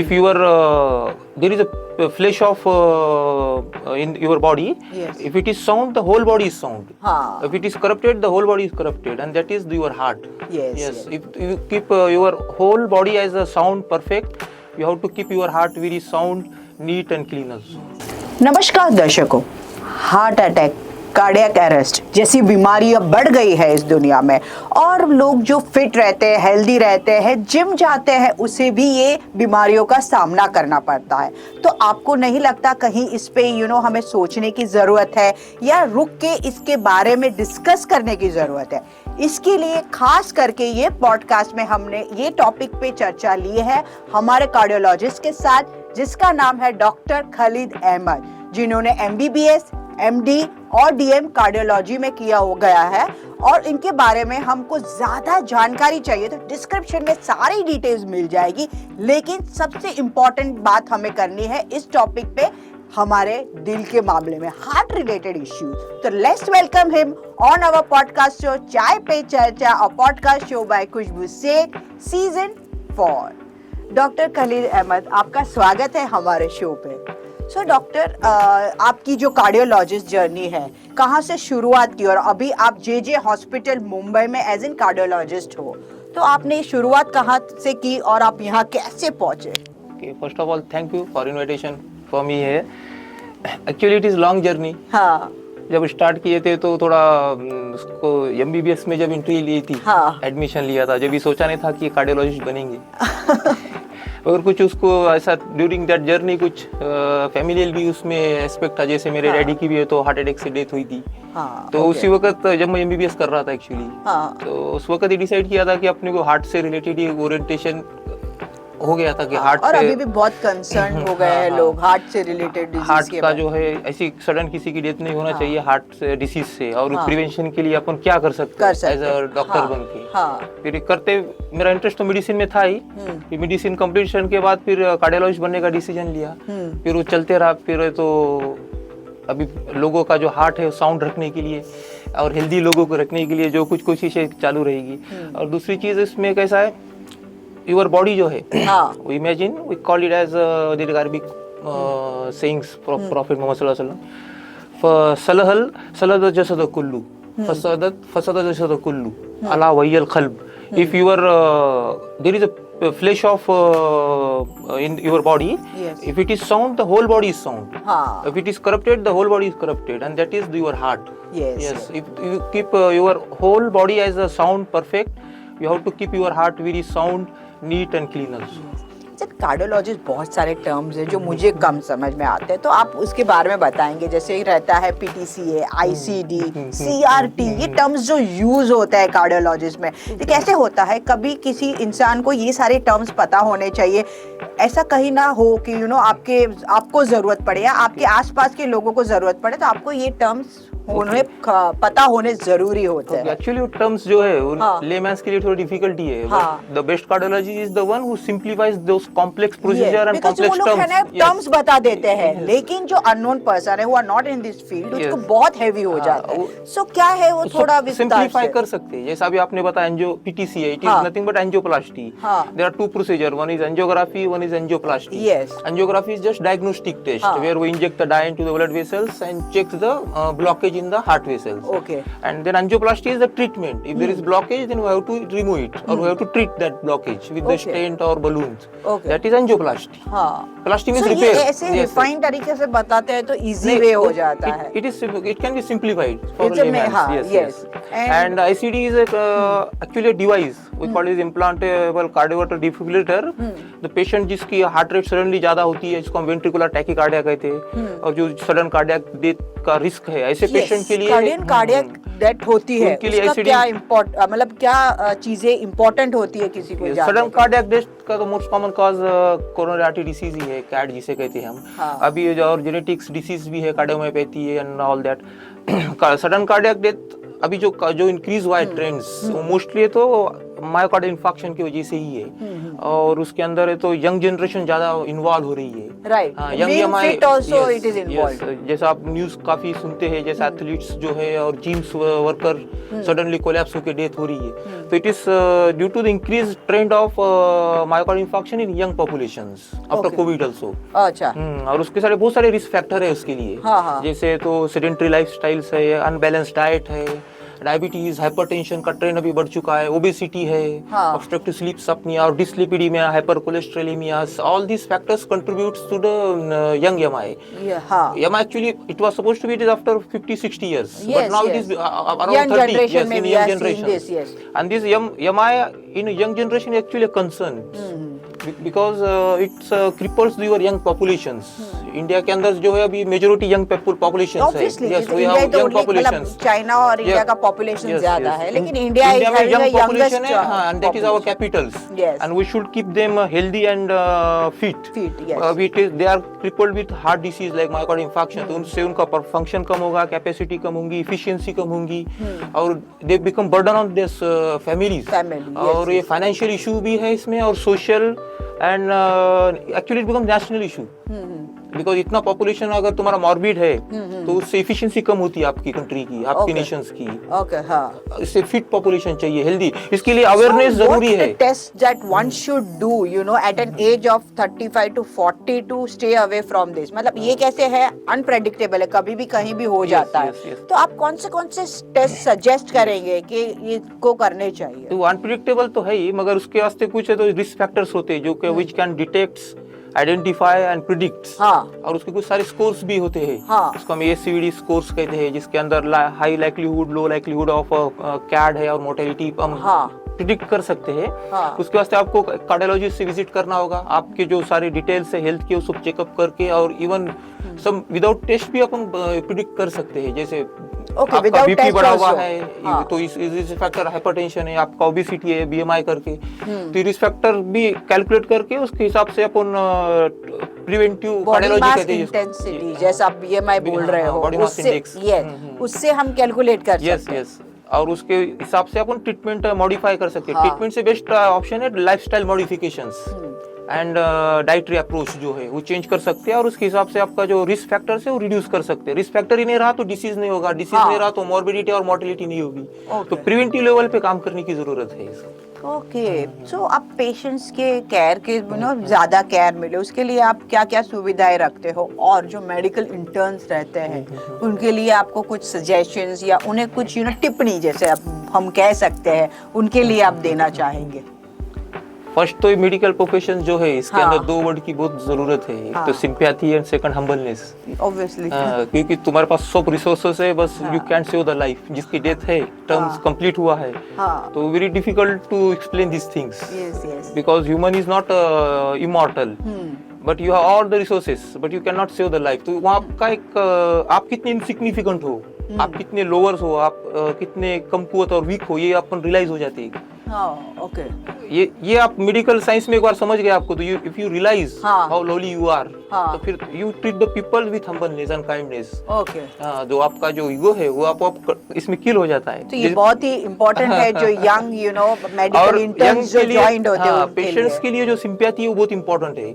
If you are there is a flesh of in your body. Yes. If it is sound, the whole body is sound. हाँ. If it is corrupted, the whole body is corrupted, and that is your heart. Yes. If you keep your whole body as a sound perfect, you have to keep your heart very sound, neat and clean also. नमस्कार दर्शकों, heart attack, cardiac arrest जैसी बीमारी अब बढ़ गई है इस दुनिया में, और लोग जो फिट रहते हैं, हेल्दी रहते हैं, जिम जाते हैं, उसे भी ये बीमारियों का सामना करना पड़ता है. तो आपको नहीं लगता कहीं इस पे हमें सोचने की ज़रूरत है या रुक के इसके बारे में डिस्कस करने की ज़रूरत है? इसके लिए खास करके ये पॉडकास्ट में हमने ये टॉपिक पे चर्चा ली है हमारे कार्डियोलॉजिस्ट के साथ, जिसका नाम है डॉक्टर खालिद अहमद, जिन्होंने MBBS, MD और DM कार्डियोलॉजी में किया हो गया है. और इनके बारे में हमको ज़्यादा जानकारी चाहिए तो डिस्क्रिप्शन में सारी डिटेल्स मिल जाएगी. लेकिन सबसे इम्पोर्टेंट बात हमें करनी है इस टॉपिक पे, हमारे दिल के मामले में, हार्ट रिलेटेड इश्यूज. तो let's welcome him on our podcast show Chai Pe Charcha, और podcast show by Khushboo Shaikh, season 4. Doctor Khalid Ahmed, आपका स्वागत है हमारे शो पे. सो डॉक्टर, आपकी जो कार्डियोलॉजिस्ट जर्नी है, कहाँ से शुरुआत की, और अभी आप JJ हॉस्पिटल मुंबई में एज एन कार्डियोलॉजिस्ट हो, तो आपने शुरुआत कहाँ से की और आप यहाँ कैसे पहुँचे? First of all thank you for invitation for me है. Actually it is long journey. हाँ. जब स्टार्ट किए थे तो थोड़ा उसको MBBS में जब एंट्री ली थी, हाँ. एडमिशन लिया था, जब भी सोचा नहीं था कि कार्डियोलॉजिस्ट बनेंगे. और कुछ उसको ऐसा ड्यूरिंग दैट जर्नी कुछ फैमिलियल भी उसमें एस्पेक्ट था. जैसे मेरे डैडी की भी है तो हार्ट अटैक से डेथ हुई थी. हाँ, तो उसी वक्त जब मैं MBBS कर रहा था एक्चुअली, हाँ. तो उस वक्त ही डिसाइड किया था कि अपने को हार्ट से रिलेटेड ही ओरिएंटेशन हो गया था कि हार्ट और से, अभी भी बहुत कंसर्न हो गए हैं लोग हार्ट से रिलेटेड डिजीज हार्ट के का बारे जो है ऐसी सडन किसी की डेथ नहीं होना हाँ. चाहिए हार्ट से डिसीज से. और हाँ. प्रिवेंशन के लिए अपन क्या कर सकते हैं एज अ डॉक्टर हाँ. बन के. हाँ. फिर करते मेरा इंटरेस्ट तो मेडिसिन में था ही. फिर मेडिसिन कंप्लीशन के बाद फिर कार्डियोलॉजिस्ट बनने का डिसीजन लिया. फिर वो चलते रहा. फिर तो अभी लोगों का जो हार्ट है साउंड रखने के लिए और हेल्दी लोगों को रखने के लिए जो कुछ कोशिशें चालू रहेगी. और दूसरी चीज़ इसमें कैसा है, योर बॉडी जो है, we imagine we call it as the Arabic sayings prophet Muhammad सल्लल्लाहु अलैहि वसल्लम, फसलल जसद कुल्लू फसद जसद कुल्लू अला वहियल कल्ब. If you are there is a flesh of in your body. Yes. If it is sound, the whole body is sound. हाँ. If it is corrupted, the whole body is corrupted, and that is your heart. Yes. If you keep your whole body as a sound perfect, you have to keep your heart very sound, neat and clean also. Sir, cardiologist बहुत सारे terms हैं जो मुझे कम समझ में आते हैं, तो आप उसके बारे में बताएंगे. जैसे रहता है PTCA, ICD, CRT, ये टर्म्स जो यूज होता है कार्डियोलॉजिस्ट में, तो कैसे होता है? कभी किसी इंसान को ये सारे टर्म्स पता होने चाहिए, ऐसा कहीं ना हो कि आपको ज़रूरत पड़े या आपके आसपास के लोगों को ज़रूरत पड़े, तो आपको ये टर्म्स उन्हें पता होने जरूरी होते हैं. एक्चुअली वो टर्म्स जो है लेमैन्स के लिए थोड़ी डिफिकल्टी है. The best cardiology is the one who simplifies those complex procedure and complex terms बता देते हैं, लेकिन जो अननोन पर्सन है, who are not in this field, उसको बहुत हेवी हो जाता है. सो क्या है वो थोड़ा सिंप्लीफाई कर सकते हैं. जैसे अभी आपने बताया PTCA, it is nothing but angioplasty. There are two procedure, one is angiography, one is angioplasty. Angiography is just diagnostic test where we inject the dye into the blood vessels and check the blockage in the heart vessels. Okay. And then angioplasty is the treatment. If there is blockage, then we have to remove it, or we have to treat that blockage with the stent or balloons. Okay. That is angioplasty. हाँ. Plasty means repair. ये ऐसे refined तरीके से बताते हैं तो easy way हो जाता है. It can be simplified for layman. Yes. And ICD is actually a device. We call it implantable cardiovascular defibrillator. The patient जिसकी हार्ट रेट सडनली ज्यादा होती है, जिसको हम वेंट्रिकुलर टैकीकार्डिया कहते हैं, और जो सडन कार्डियक डेथ का रिस्क है, ऐसे पेशेंट के लिए कार्डियक डेथ होती है, उसका क्या मतलब क्या चीजें इंपॉर्टेंट होती है किसी को? सडन कार्डियक डेथ का तो most common cause coronary artery disease ही है, कैट जिसे कहते हैं हम. अभी और जेनेटिक्स डिसीज भी है, कार्डियोमायोपैथी है and all that. Sudden cardiac death अभी जो इंक्रीज हुआ है ट्रेंड्स, मोस्टली तो मायोकार्डियल इन्फार्क्शन की वजह से ही है। और उसके अंदर है तो यंग जनरेशन ज्यादा इन्वॉल्व हो रही है। राइट, हाँ, being EMI fit also it is involved. जैसा आप न्यूज काफी सुनते हैं, जैसे एथलीट्स जो है और जिम्स वर्कर सडनली कोलैप्स होकर डेथ हो रही है, तो it is due to the increase trend of myocardial infarction in young populations after Covid also. अच्छा। और उसके सारे बहुत सारे रिस्क फैक्टर है उसके लिए। हाँ। जैसे तो सेडेंटरी लाइफस्टाइल्स है, अनबैलेंस डाइट है, डायबिटीज, हाइपरटेंशन का ट्रेंड अभी बढ़ चुका है, ओबेसिटी है, ऑब्स्ट्रक्टिव स्लीप अपनिया और डिस्लिपिडीमिया, हाइपरकोलेस्टेरोलेमिया, all these factors contributes to the young EMI. EMI actually it was supposed to be it is after 50-60 years, but now it is around young 30. generation, Yes, in young generation. And this EMI in a young generation is actually a concern because it cripples your young populations. India के अंदर जो है अभी majority young population है। Yes, we have young populations. China और India का population ज्यादा है, लेकिन India is having the youngest and that is our capitals. Yes. And we should keep them healthy and fit. Yes. They are crippled with heart disease like myocardial infarction. तो उनसे उनका function कम होगा, capacity कम होगी, efficiency कम होगी, और they become burden on their families. और ये financial issue भी है इसमें, और social and actually it become national issue. Because इतना पॉपुलेशन अगर तुम्हारा मॉर्बिड है तो उससे एफिशिएंसी कम होती है आपकी कंट्री की, आपकी नेशंस की। ओके, हाँ। इससे फिट पॉपुलेशन चाहिए, हेल्दी। इसके लिए अवेयरनेस जरूरी है। Test that one should do you know at an age of 35 to 40 to stay away from this. मतलब ये कैसे है, अनप्रेडिक्टेबल है, कभी भी कहीं भी हो जाता है। तो आप कौन से टेस्ट सजेस्ट करेंगे कि ये को करने चाहिए? तो अनप्रेडिक्टेबल तो है ही, मगर उसके वास्ते कुछ है तो रिस्क फैक्टर्स होते हैं जो कि which can detects, identify and predicts. और उसके कुछ सारे स्कोर्स भी होते हैं। उसको हम ACVD स्कोर्स कहते हैं, जिसके अंदर high likelihood, low likelihood of CAD है और मोर्टेलिटी हम प्रिडिक्ट कर सकते हैं। उसके वास्ते आपको कार्डियोलॉजिस्ट से विजिट करना होगा, आपके जो सारे डिटेल्स है हेल्थ के वो सब चेकअप करके, और इवन सब विदाउट टेस्ट भी अपन प्रिडिक्ट कर सकते हैं। जैसे आपका बीपी बढ़ा हुआ है तो इस फैक्टर, हाइपरटेंशन है, आपका ओबेसिटी है, BMI करके, तो रिस्क फैक्टर भी कैलकुलेट करके उसके हिसाब से अपन प्रिवेंटिव कार्डियोलॉजी कहते हैं इंटेंसिटी, जैसा आप BMI बोल रहे हो, बॉडी मास इंडेक्स, उससे हम कैलकुलेट कर सकते हैं। यस, और उसके हिसाब से अपन ट्रीटमेंट मॉडिफाई कर सकते हैं। ट्रीटमेंट से बेस्ट ऑप्शन है lifestyle modifications and dietary approach जो है वो चेंज कर सकते हैं, और उसके हिसाब से आपका जो रिस्क फैक्टर्स है वो रिड्यूस कर सकते हैं। रिस्क फैक्टर ही नहीं रहा तो डिसीज नहीं होगा, डिसीज नहीं रहा तो मॉर्बिडिटी और मॉर्टेलिटी नहीं होगी। तो प्रिवेंटिव लेवल पे काम करने की जरूरत है। ओके, सो आप पेशेंट्स के केयर के ज्यादा केयर मिले उसके लिए आप क्या क्या सुविधाएं रखते हो, और जो मेडिकल इंटर्न्स रहते हैं उनके लिए आपको कुछ सजेशंस या उन्हें कुछ टिप्पणी जैसे हम कह सकते हैं उनके लिए आप देना चाहेंगे? फर्स्ट तो मेडिकल प्रोफेशन जो है इसके अंदर दो वर्ड की बहुत जरूरत है। एक तो sympathy and second humbleness. Obviously क्योंकि तुम्हारे पास सब रिसोर्सेस है, बस you can save the life. जिसकी डेथ है, टर्म्स कंप्लीट हुआ है, तो very difficult to explain this things because human is not immortal, but you have all the resources but you can not save the life. तो वहाँ का एक आप कितने इनसिग्निफिकेंट हो, आप कितने लोअर्स हो, आप कितने कमकुवत और वीक हो, ये अपन रियलाइज हो जाते हैं। ओके, ये आप मेडिकल साइंस में एक बार समझ गए आपको, तो इफ यू रियलाइज हाउ लोली यू आर, तो फिर you treat the people with humbleness and kindness. Okay, जो आपका जो ईगो है वो आप इसमें किल हो जाता है। तो ये बहुत ही इम्पोर्टेंट है जो यंग मेडिकल इंटर्न्स जो जॉइंड होते हैं पेशेंट्स के लिए जो सिंपैथी है वो बहुत इम्पोर्टेंट है।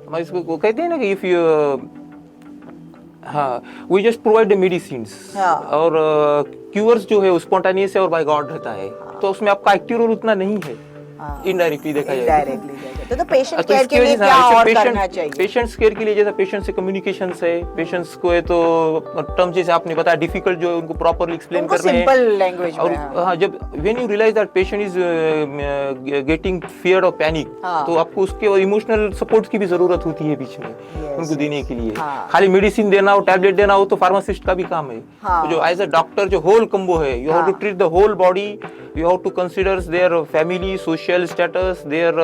हम इसको कहते हैं ना कि if you we just provide the medicines, और क्यूअर्स जो है स्पॉन्टेनियस है और बाय गॉड रहता है, तो उसमें आपका एक्टिव रोल उतना नहीं है। इनडायरेक्टली देखा जाए तो पेशेंट केयर के लिए क्या और करना चाहिए? पेशेंट्स केयर के लिए जैसा पेशेंट से कम्युनिकेशन है, पेशेंट्स को है तो टर्म जैसे आपने बताया डिफिकल्ट जो उनको प्रॉपरली एक्सप्लेन कर रहे हैं सिंपल लैंग्वेज में। हाँ, जब when you realise that patient is getting fear और पैनिक, तो आपको उसके इमोशनल सपोर्ट की भी जरूरत होती है बीच में उनको देने के लिए। खाली मेडिसिन देना हो, टैबलेट देना हो तो फार्मासिस्ट का भी काम है। जो एज अ डॉक्टर जो होल कम्बो है, you have to treat the whole body, you have to consider their family, social status, their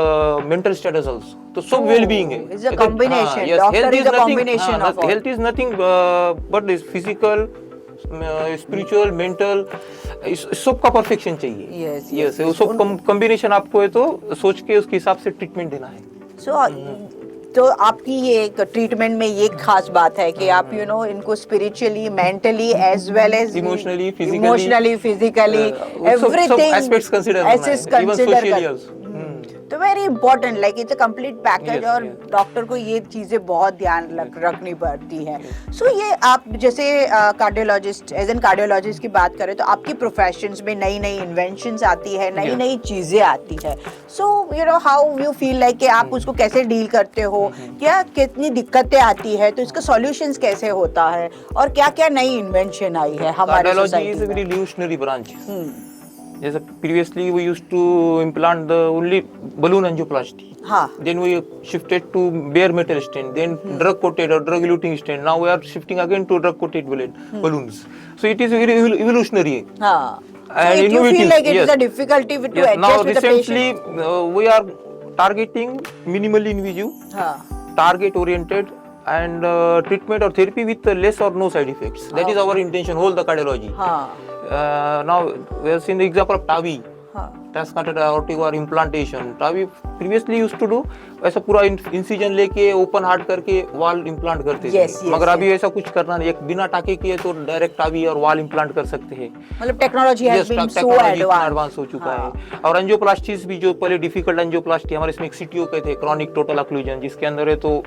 mental status also. So सब well-being है. It's a combination. Doctor is a combination of all. Health is nothing but is physical, spiritual, mental. सबका perfection चाहिए. Yes. सब combination आपको है तो सोच के उसके हिसाब से ट्रीटमेंट देना है. So तो आपकी ये एक ट्रीटमेंट में ये खास बात है कि आप इनको spiritually, mentally as well as Emotionally, physically, physically सब एवरीथिंग aspects consider करना है, even socially also. तो very important, like it's a complete package. Yes, और yes. डॉक्टर को ये चीजें बहुत ध्यान रखनी पड़ती है। सो ये आप जैसे कार्डियोलॉजिस्ट, एज एन कार्डियोलॉजिस्ट की बात करें तो आपकी प्रोफेशंस में नई नई इन्वेंशंस आती है, नई Yes. नई चीजें आती है। सो हाउ यू फील लाइक कि आप उसको कैसे डील करते हो, क्या कितनी दिक्कतें आती है, तो इसका सॉल्यूशंस कैसे होता है, और क्या क्या नई इन्वेंशन आई है हमारे Cardiology is a society very में? revolutionary branch. Yes, previously we used to implant the only balloon angioplasty. हाँ Then we shifted to bare metal stent, then drug coated or drug eluting stent. Now we are shifting again to drug coated balloons. So it is very evolutionary. हाँ। And So you feel innovative, like it is yes. a difficulty to Yes, now adjust with the recently patient? we are targeting minimally invasive, हाँ target oriented and treatment or therapy with less or no side effects. That is our intention, whole the cardiology. हाँ Now we have seen the example of TAVI, हाँ transcatheter aortic or implantation. TAVI previously used to do ऐसा पूरा incision लेके open heart करके वाल implant करते थे। Yes, yes, मगर अभी yes. ऐसा कुछ करना नहीं, एक बिना टाके किए तो डायरेक्ट टावी और वाल इम्प्लांट कर सकते हैं। मतलब technology has been so technology advance. Advance हो चुका है। और एंजियोप्लास्टीज भी, जो पहले डिफिकल्ट एंजियोप्लास्टी हमारे इसमें एक CTO कहते हैं, क्रॉनिक टोटल ऑक्लूजन, जिसके अंदर है तो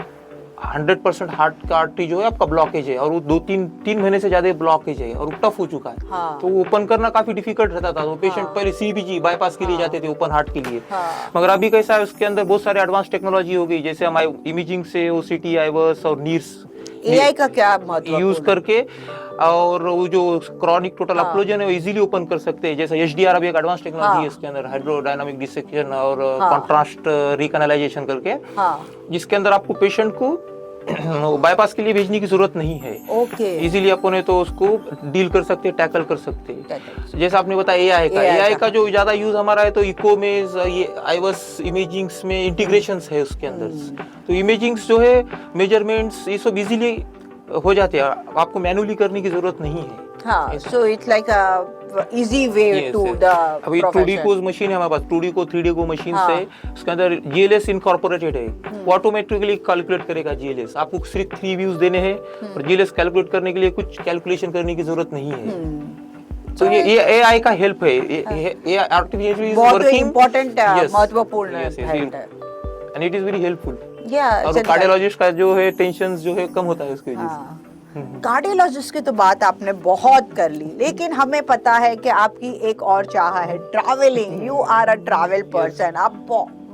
100% हार्ट का आर्टरी जो है आपका ब्लॉकेज है, और वो 2-3 महीने से ज्यादा ब्लॉकेज है और टफ हो चुका है। हाँ। तो ओपन करना काफी डिफिकल्ट रहता था, तो पेशेंट पहले CBG बाईपास के लिए जाते थे ओपन हार्ट के लिए। हाँ। मगर अभी कैसा है, उसके अंदर बहुत सारे एडवांस टेक्नोलॉजी हो गई, जैसे हम इमेजिंग से OCT, आईवस और नीर्स एआई का क्या महत्व यूज करके, और वो जो क्रॉनिक टोटल ऑक्लूजन है वो इजीली ओपन कर सकते हैं। जैसे HDR अभी एक एडवांस टेक्नोलॉजी है इसके अंदर, हाइड्रोडायनामिक डिसेक्शन और कॉन्ट्रास्ट रिकैनालाइजेशन करके, जिसके अंदर आपको पेशेंट को बाईपास के लिए भेजने की जरूरत नहीं है। ओके इजीली अपने तो उसको डील कर सकते हैं, टैकल कर सकते हैं। जैसे आपने बताया एआई का जो ज्यादा यूज हमारा है, तो इको में ये आईवस इमेजिंग्स में इंटीग्रेशंस है उसके अंदर। तो इमेजिंग्स जो है, मेजरमेंट्स, ये सब इजीली हो जाते हैं, आपको मैनुअली करने की जरूरत नहीं है। हाँ, so it's like a easy way to the अभी 2D को मशीन है हमारे पास, 2D को 3D को मशीन से, उसके अंदर GLS इनकॉर्पोरेटेड है, वो ऑटोमेटिकली कैलकुलेट करेगा GLS। आपको सिर्फ 3 व्यूज देने हैं और GLS कैलकुलेट करने के लिए कुछ कैलकुलेशन करने की जरूरत नहीं है। तो ये AI का हेल्प है, ये आर्टिफिशियल इज बहुत वर्किंग, इम्पोर्टेंट महत्वपूर्ण है, and it is very helpful. या और कार्डियोलॉजिस्ट का जो है टेंशन जो है कम होता है उसकी वजह से। कार्डियोलॉजिस्ट की तो बात आपने बहुत कर ली, लेकिन हमें पता है कि आपकी एक और चाह है, travelling. You are a travel person, आप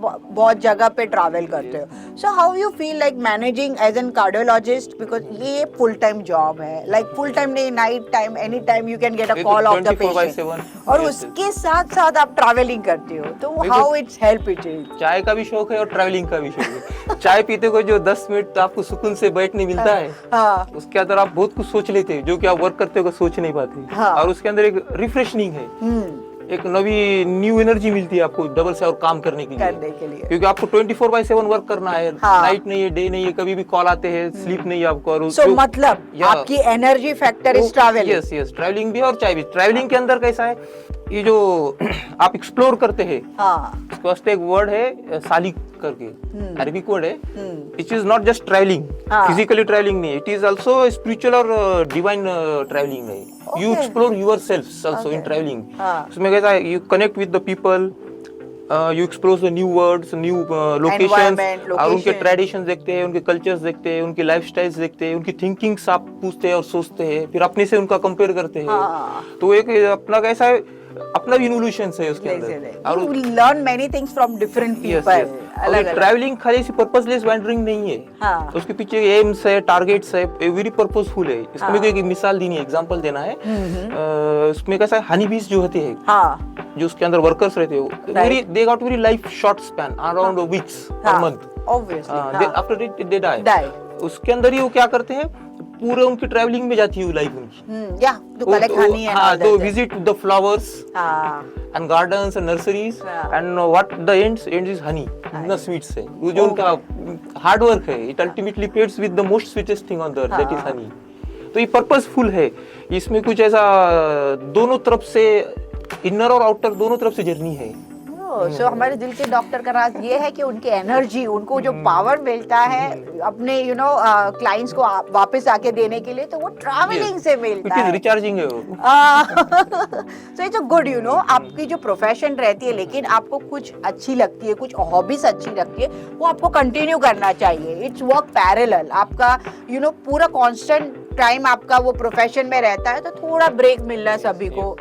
बहुत जगह पे ट्रैवल करते हो। So how you feel like managing as an cardiologist, because ये फुल टाइम जॉब है, लाइक फुल टाइम नहीं, night time, any time you can get a call of the patient, और उसके साथ साथ आप ट्रैवलिंग करते हो, तो how it's help it is? चाय का भी शौक है और ट्रैवलिंग का भी शौक है। चाय पीते को जो 10 मिनट आपको सुकून से बैठने मिलता है, उसके अंदर आप बहुत कुछ सोच लेते हैं जो कि आप वर्क करते हो सोच नहीं पाते। और उसके अंदर एक रिफ्रेशनिंग है, एक नवी न्यू एनर्जी मिलती है आपको डबल से और काम करने के लिए, क्योंकि आपको 24/7 वर्क करना है। नाइट नहीं है, डे नहीं है, कभी भी कॉल आते हैं, स्लीप नहीं है आपको। और मतलब आपकी energy factor is travelling. Yes, travelling भी और चाय भी। ट्रैवलिंग के अंदर कैसा है, ये जो आप एक्सप्लोर करते हैं, उसके वास्ते एक वर्ड है सालिक करके, अरबिक वर्ड है। It is not just travelling, physically travelling नहीं, इट इज आल्सो स्पिरिचुअल और डिवाइन ट्रैवलिंग है। You explore yourself also in travelling. उसमें कैसा है, you connect with the people, you explore the new words, new locations, और उनके traditions देखते हैं, उनके कल्चर्स देखते हैं, उनके लाइफस्टाइल्स देखते हैं, उनकी थिंकिंग्स आप पूछते हैं और सोचते हैं, फिर अपने से उनका कंपेयर करते हैं। तो एक अपना कैसा है, अपना इवोल्यूशन है उसके अंदर, और you learn many things from different people. Travelling खाली ऐसी पर्पसलेस वैंडरिंग नहीं है, उसके पीछे एम्स है, टारगेट्स है, वेरी पर्पसफुल है। इसमें मेरे को एक मिसाल देनी है, एग्जांपल देना है। उसमें कैसा है, हनी बीज जो होते हैं, जो उसके अंदर वर्कर्स रहते हैं, they got very life short span around weeks और month, obviously after it they die. उसके अंदर ही वो क्या करते हैं, पूरे उनकी ट्रैवलिंग में जाती है लाइफ उनकी। तो visit the flowers and gardens and nurseries, and what the ends is Honey, इतना स्वीट्स है वो जो उनका हार्ड वर्क है। It ultimately pads with the most sweetest thing on the earth, that is Honey. तो ये पर्पसफुल है, इसमें कुछ ऐसा दोनों तरफ से, इनर और आउटर दोनों तरफ से जर्नी है। सो हमारे दिल के डॉक्टर का राज ये है कि उनकी एनर्जी, उनको जो पावर मिलता है अपने क्लाइंट्स को वापस आके देने के लिए, तो वो ट्रैवलिंग से मिलता इट इज है। रिचार्जिंग है वो। सो इट्स गुड, आपकी जो प्रोफेशन रहती है लेकिन आपको कुछ अच्छी लगती है, कुछ हॉबीज अच्छी लगती है, वो आपको कंटिन्यू करना चाहिए। इट्स वर्क पैरेलल, आपका पूरा कांस्टेंट टाइम आपका वो प्रोफेशन में रहता है, तो थोड़ा ब्रेक मिलना सभी को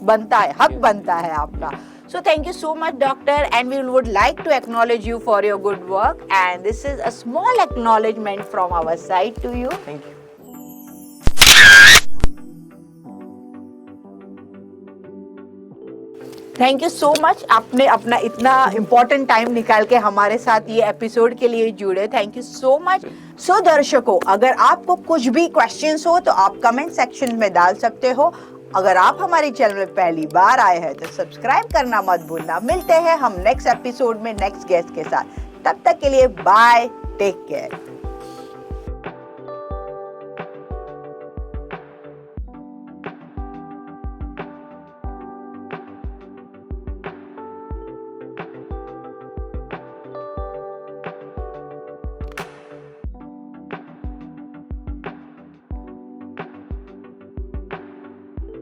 बनता है, हक बनता है आपका। So thank you so much, doctor, and we would like to acknowledge you for your good work, and this is a small acknowledgement from our side to you. Thank you. Thank you so much, आपने अपना इतना important time निकाल के हमारे साथ ये episode के लिए जुड़े। Thank you so much. So दर्शकों, अगर आपको कुछ भी क्वेश्चंस हो तो आप कमेंट सेक्शन में डाल सकते हो। अगर आप हमारे चैनल में पहली बार आए हैं तो सब्सक्राइब करना मत भूलना। मिलते हैं हम नेक्स्ट एपिसोड में नेक्स्ट गेस्ट के साथ। तब तक के लिए बाय, टेक केयर।